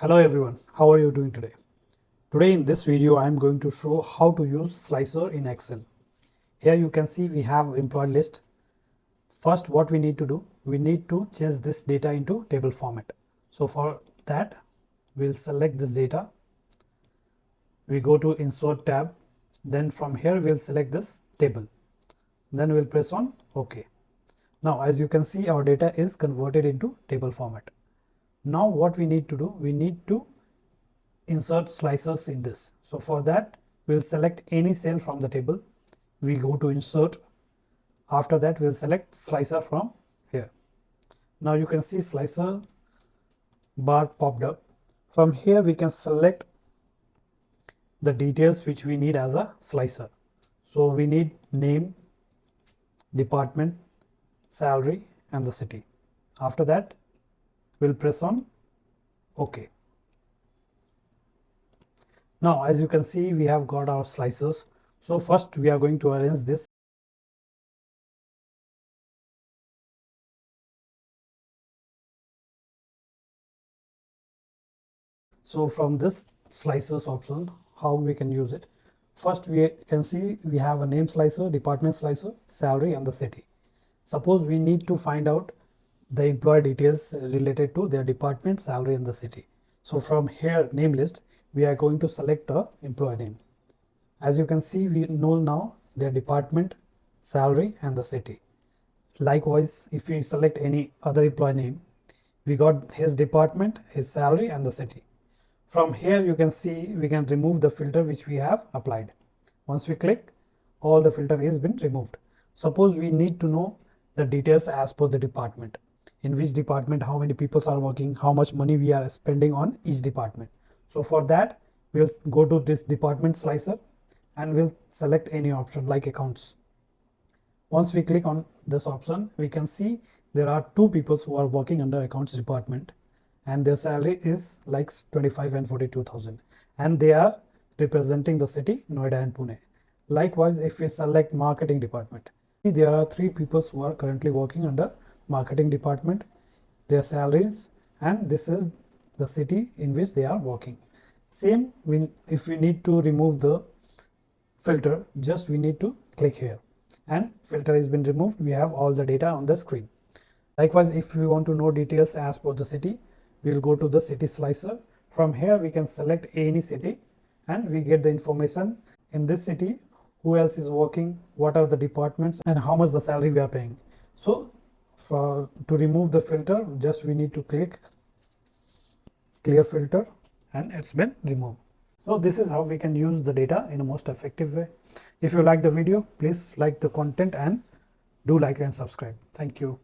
Hello everyone, how are you doing today? Today in this video I am going to show how to use Slicer in Excel. Here you can see we have employee list. First what we need to do, we need to change this data into table format. So for that we'll select this data. We go to insert tab, then from here we'll select this table. Then we'll press on OK. Now as you can see our data is converted into table format. Now what we need to do, we need to insert slicers in this. So for that we'll select any cell from the table. We go to insert. After that we'll select slicer from here. Now you can see slicer bar popped up. From here we can select the details which we need as a slicer. So we need name, department, salary and the city. After that we'll press on OK. Now as you can see we have got our slicers. So first we are going to arrange this. So from this slicers option, how we can use it? First we can see we have a name slicer, department slicer, salary and the city. Suppose we need to find out the employee details related to their department, salary and the city. So from here name list we are going to select a employee name. As you can see we know now their department, salary and the city. Likewise if we select any other employee name, we got his department, his salary and the city. From here you can see we can remove the filter which we have applied. Once we click, all the filter is been removed. Suppose we need to know the details as per the department. In which department, how many people are working, how much money we are spending on each department. So for that, we'll go to this department slicer and we'll select any option like accounts. Once we click on this option, we can see there are two people who are working under accounts department and their salary is like 25 and 42,000 and they are representing the city Noida and Pune. Likewise if we select marketing department, there are three people who are currently working under marketing department, their salaries, and this is the city in which they are working. Same if we need to remove the filter, just we need to click here and filter has been removed. We have all the data on the screen. Likewise if we want to know details as per the city, we'll go to the city slicer. From here we can select any city and we get the information in this city, who else is working, what are the departments and how much the salary we are paying. So to remove the filter, just we need to click clear filter and it's been removed. So this is how we can use the data in a most effective way. If you like the video, please like the content and do like and subscribe. Thank you.